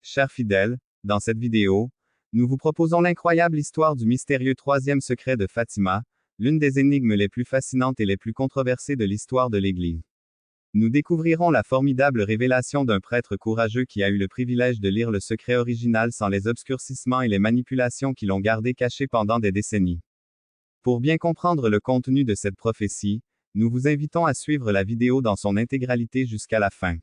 Chers fidèles, dans cette vidéo, nous vous proposons l'incroyable histoire du mystérieux troisième secret de Fatima, l'une des énigmes les plus fascinantes et les plus controversées de l'histoire de l'Église. Nous découvrirons la formidable révélation d'un prêtre courageux qui a eu le privilège de lire le secret original sans les obscurcissements et les manipulations qui l'ont gardé caché pendant des décennies. Pour bien comprendre le contenu de cette prophétie, nous vous invitons à suivre la vidéo dans son intégralité jusqu'à la fin.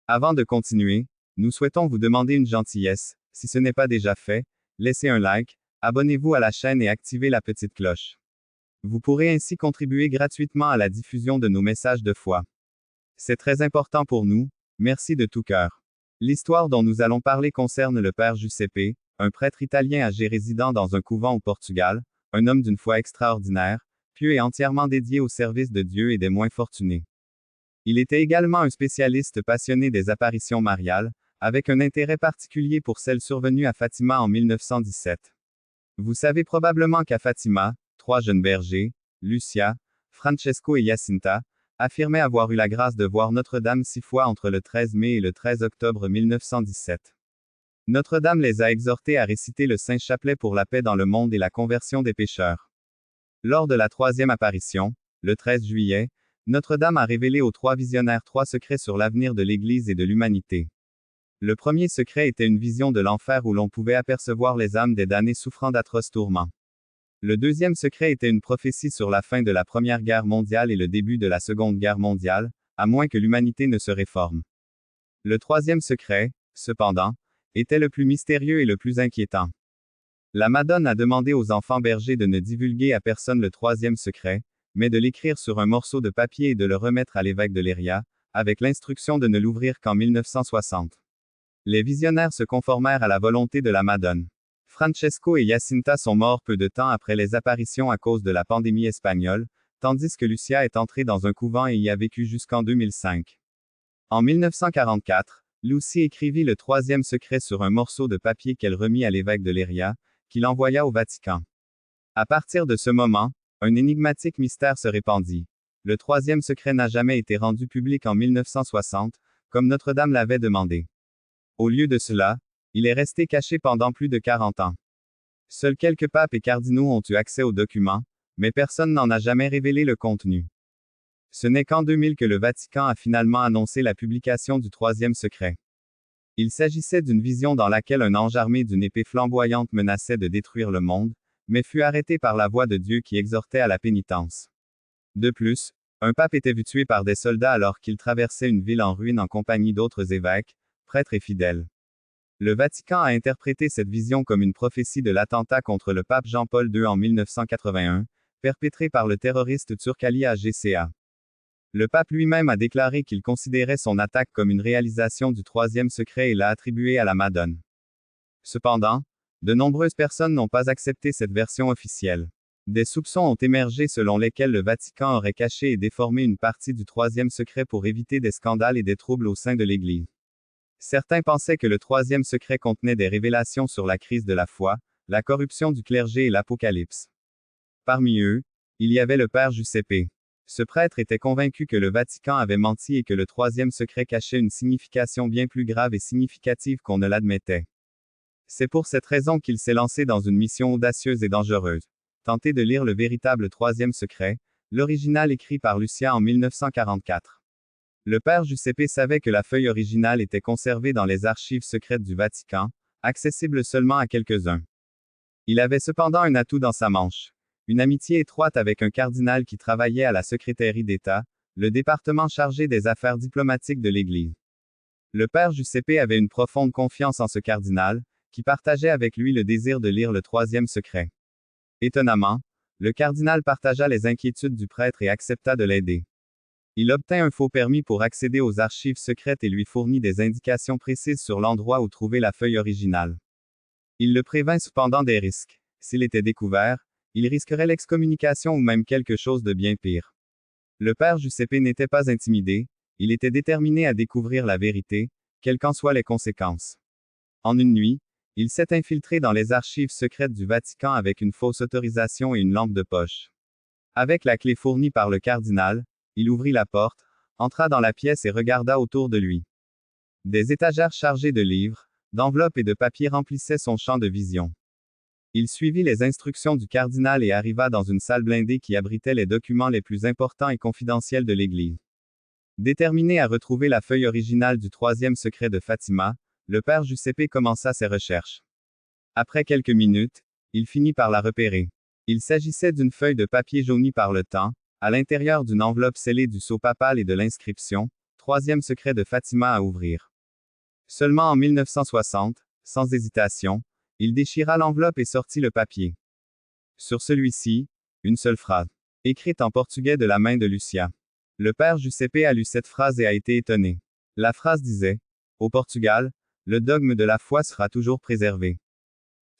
Avant de continuer, nous souhaitons vous demander une gentillesse, si ce n'est pas déjà fait, laissez un like, abonnez-vous à la chaîne et activez la petite cloche. Vous pourrez ainsi contribuer gratuitement à la diffusion de nos messages de foi. C'est très important pour nous, merci de tout cœur. L'histoire dont nous allons parler concerne le père Giuseppe, un prêtre italien âgé résidant dans un couvent au Portugal, un homme d'une foi extraordinaire, pieux et entièrement dédié au service de Dieu et des moins fortunés. Il était également un spécialiste passionné des apparitions mariales, avec un intérêt particulier pour celle survenue à Fatima en 1917. Vous savez probablement qu'à Fatima, 3 jeunes bergers, Lucia, Francesco et Jacinta, affirmaient avoir eu la grâce de voir Notre-Dame 6 fois entre le 13 mai et le 13 octobre 1917. Notre-Dame les a exhortés à réciter le Saint Chapelet pour la paix dans le monde et la conversion des pécheurs. Lors de la 3e apparition, le 13 juillet, Notre-Dame a révélé aux 3 visionnaires 3 secrets sur l'avenir de l'Église et de l'humanité. Le premier secret était une vision de l'enfer où l'on pouvait apercevoir les âmes des damnés souffrant d'atroces tourments. Le deuxième secret était une prophétie sur la fin de la Première Guerre mondiale et le début de la Seconde Guerre mondiale, à moins que l'humanité ne se réforme. Le troisième secret, cependant, était le plus mystérieux et le plus inquiétant. La Madone a demandé aux enfants bergers de ne divulguer à personne le troisième secret, mais de l'écrire sur un morceau de papier et de le remettre à l'évêque de Leiria, avec l'instruction de ne l'ouvrir qu'en 1960. Les visionnaires se conformèrent à la volonté de la Madone. Francesco et Jacinta sont morts peu de temps après les apparitions à cause de la pandémie espagnole, tandis que Lucia est entrée dans un couvent et y a vécu jusqu'en 2005. En 1944, Lucie écrivit le troisième secret sur un morceau de papier qu'elle remit à l'évêque de Leiria, qu'il envoya au Vatican. À partir de ce moment, un énigmatique mystère se répandit. Le troisième secret n'a jamais été rendu public en 1960, comme Notre-Dame l'avait demandé. Au lieu de cela, il est resté caché pendant plus de 40 ans. Seuls quelques papes et cardinaux ont eu accès aux documents, mais personne n'en a jamais révélé le contenu. Ce n'est qu'en 2000 que le Vatican a finalement annoncé la publication du troisième secret. Il s'agissait d'une vision dans laquelle un ange armé d'une épée flamboyante menaçait de détruire le monde, mais fut arrêté par la voix de Dieu qui exhortait à la pénitence. De plus, un pape était vu tué par des soldats alors qu'il traversait une ville en ruine en compagnie d'autres évêques, prêtres et fidèles. Le Vatican a interprété cette vision comme une prophétie de l'attentat contre le pape Jean-Paul II en 1981, perpétré par le terroriste turc Ali Agca. Le pape lui-même a déclaré qu'il considérait son attaque comme une réalisation du troisième secret et l'a attribué à la Madone. Cependant, de nombreuses personnes n'ont pas accepté cette version officielle. Des soupçons ont émergé selon lesquels le Vatican aurait caché et déformé une partie du troisième secret pour éviter des scandales et des troubles au sein de l'Église. Certains pensaient que le troisième secret contenait des révélations sur la crise de la foi, la corruption du clergé et l'Apocalypse. Parmi eux, il y avait le père Giuseppe. Ce prêtre était convaincu que le Vatican avait menti et que le troisième secret cachait une signification bien plus grave et significative qu'on ne l'admettait. C'est pour cette raison qu'il s'est lancé dans une mission audacieuse et dangereuse. Tenter de lire le véritable troisième secret, l'original écrit par Lucia en 1944. Le père Giuseppe savait que la feuille originale était conservée dans les archives secrètes du Vatican, accessible seulement à quelques-uns. Il avait cependant un atout dans sa manche. Une amitié étroite avec un cardinal qui travaillait à la secrétaire d'État, le département chargé des affaires diplomatiques de l'Église. Le père Giuseppe avait une profonde confiance en ce cardinal, qui partageait avec lui le désir de lire le troisième secret. Étonnamment, le cardinal partagea les inquiétudes du prêtre et accepta de l'aider. Il obtint un faux permis pour accéder aux archives secrètes et lui fournit des indications précises sur l'endroit où trouver la feuille originale. Il le prévint cependant des risques. S'il était découvert, il risquerait l'excommunication ou même quelque chose de bien pire. Le père Giuseppe n'était pas intimidé, il était déterminé à découvrir la vérité, quelles qu'en soient les conséquences. En une nuit, il s'est infiltré dans les archives secrètes du Vatican avec une fausse autorisation et une lampe de poche. Avec la clé fournie par le cardinal, il ouvrit la porte, entra dans la pièce et regarda autour de lui. Des étagères chargées de livres, d'enveloppes et de papiers remplissaient son champ de vision. Il suivit les instructions du cardinal et arriva dans une salle blindée qui abritait les documents les plus importants et confidentiels de l'Église. Déterminé à retrouver la feuille originale du troisième secret de Fatima, le père Giuseppe commença ses recherches. Après quelques minutes, il finit par la repérer. Il s'agissait d'une feuille de papier jaunie par le temps, à l'intérieur d'une enveloppe scellée du sceau papal et de l'inscription « Troisième secret de Fatima à ouvrir ». Seulement en 1960, sans hésitation, il déchira l'enveloppe et sortit le papier. Sur celui-ci, une seule phrase, écrite en portugais de la main de Lucia. Le père Giuseppe a lu cette phrase et a été étonné. La phrase disait « Au Portugal, le dogme de la foi sera toujours préservé ».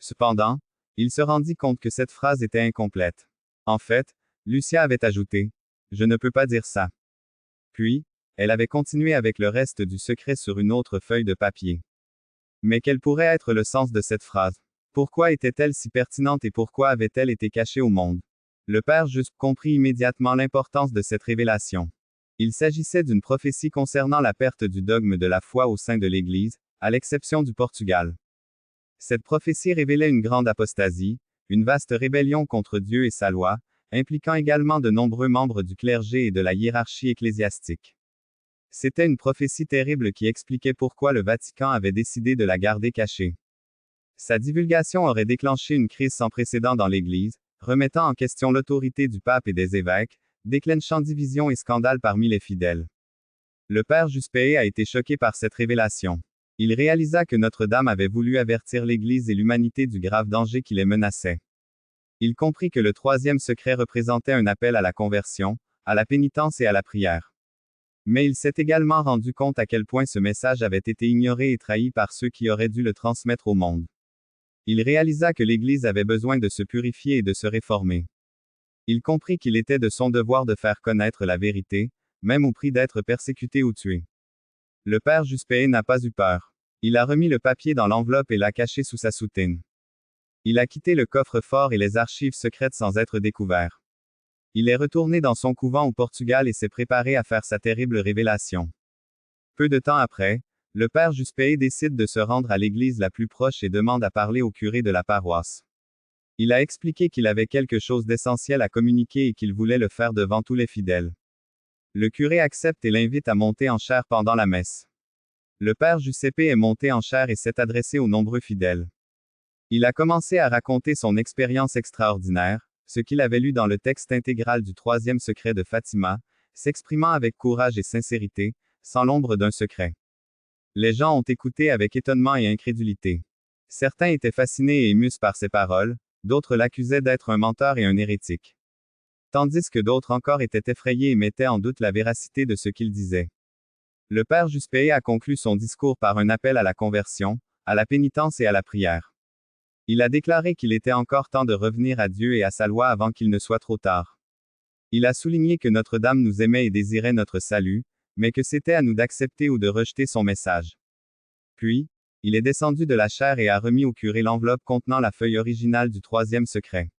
Cependant, il se rendit compte que cette phrase était incomplète. En fait, Lucia avait ajouté « Je ne peux pas dire ça ». Puis, elle avait continué avec le reste du secret sur une autre feuille de papier. Mais quel pourrait être le sens de cette phrase? Pourquoi était-elle si pertinente et pourquoi avait-elle été cachée au monde? Le père Juste comprit immédiatement l'importance de cette révélation. Il s'agissait d'une prophétie concernant la perte du dogme de la foi au sein de l'Église, à l'exception du Portugal. Cette prophétie révélait une grande apostasie, une vaste rébellion contre Dieu et sa loi, impliquant également de nombreux membres du clergé et de la hiérarchie ecclésiastique. C'était une prophétie terrible qui expliquait pourquoi le Vatican avait décidé de la garder cachée. Sa divulgation aurait déclenché une crise sans précédent dans l'Église, remettant en question l'autorité du pape et des évêques, déclenchant divisions et scandales parmi les fidèles. Le père Giuseppe a été choqué par cette révélation. Il réalisa que Notre-Dame avait voulu avertir l'Église et l'humanité du grave danger qui les menaçait. Il comprit que le troisième secret représentait un appel à la conversion, à la pénitence et à la prière. Mais il s'est également rendu compte à quel point ce message avait été ignoré et trahi par ceux qui auraient dû le transmettre au monde. Il réalisa que l'Église avait besoin de se purifier et de se réformer. Il comprit qu'il était de son devoir de faire connaître la vérité, même au prix d'être persécuté ou tué. Le père Giuseppe n'a pas eu peur. Il a remis le papier dans l'enveloppe et l'a caché sous sa soutane. Il a quitté le coffre-fort et les archives secrètes sans être découvert. Il est retourné dans son couvent au Portugal et s'est préparé à faire sa terrible révélation. Peu de temps après, le père Giuseppe décide de se rendre à l'église la plus proche et demande à parler au curé de la paroisse. Il a expliqué qu'il avait quelque chose d'essentiel à communiquer et qu'il voulait le faire devant tous les fidèles. Le curé accepte et l'invite à monter en chaire pendant la messe. Le père Giuseppe est monté en chaire et s'est adressé aux nombreux fidèles. Il a commencé à raconter son expérience extraordinaire, ce qu'il avait lu dans le texte intégral du troisième secret de Fatima, s'exprimant avec courage et sincérité, sans l'ombre d'un secret. Les gens ont écouté avec étonnement et incrédulité. Certains étaient fascinés et émus par ses paroles, d'autres l'accusaient d'être un menteur et un hérétique. Tandis que d'autres encore étaient effrayés et mettaient en doute la véracité de ce qu'il disait. Le père Giuseppe a conclu son discours par un appel à la conversion, à la pénitence et à la prière. Il a déclaré qu'il était encore temps de revenir à Dieu et à sa loi avant qu'il ne soit trop tard. Il a souligné que Notre-Dame nous aimait et désirait notre salut, mais que c'était à nous d'accepter ou de rejeter son message. Puis, il est descendu de la chaire et a remis au curé l'enveloppe contenant la feuille originale du troisième secret.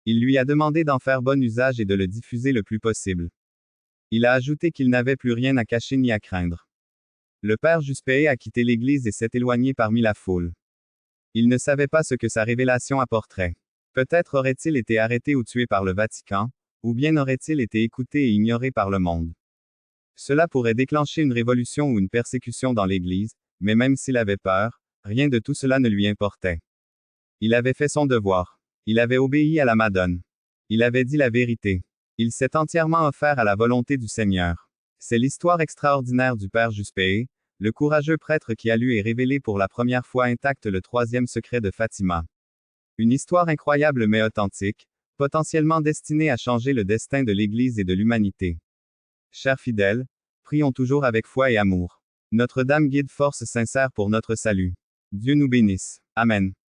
Il lui a demandé d'en faire bon usage et de le diffuser le plus possible. Il a ajouté qu'il n'avait plus rien à cacher ni à craindre. Le père Giuseppe a quitté l'église et s'est éloigné parmi la foule. Il ne savait pas ce que sa révélation apporterait. Peut-être aurait-il été arrêté ou tué par le Vatican, ou bien aurait-il été écouté et ignoré par le monde. Cela pourrait déclencher une révolution ou une persécution dans l'Église, mais même s'il avait peur, rien de tout cela ne lui importait. Il avait fait son devoir. Il avait obéi à la Madone. Il avait dit la vérité. Il s'est entièrement offert à la volonté du Seigneur. C'est l'histoire extraordinaire du père Giuseppe, le courageux prêtre qui a lu et révélé pour la première fois intact le troisième secret de Fatima. Une histoire incroyable mais authentique, potentiellement destinée à changer le destin de l'Église et de l'humanité. Chers fidèles, prions toujours avec foi et amour. Notre-Dame guide force sincère pour notre salut. Dieu nous bénisse. Amen.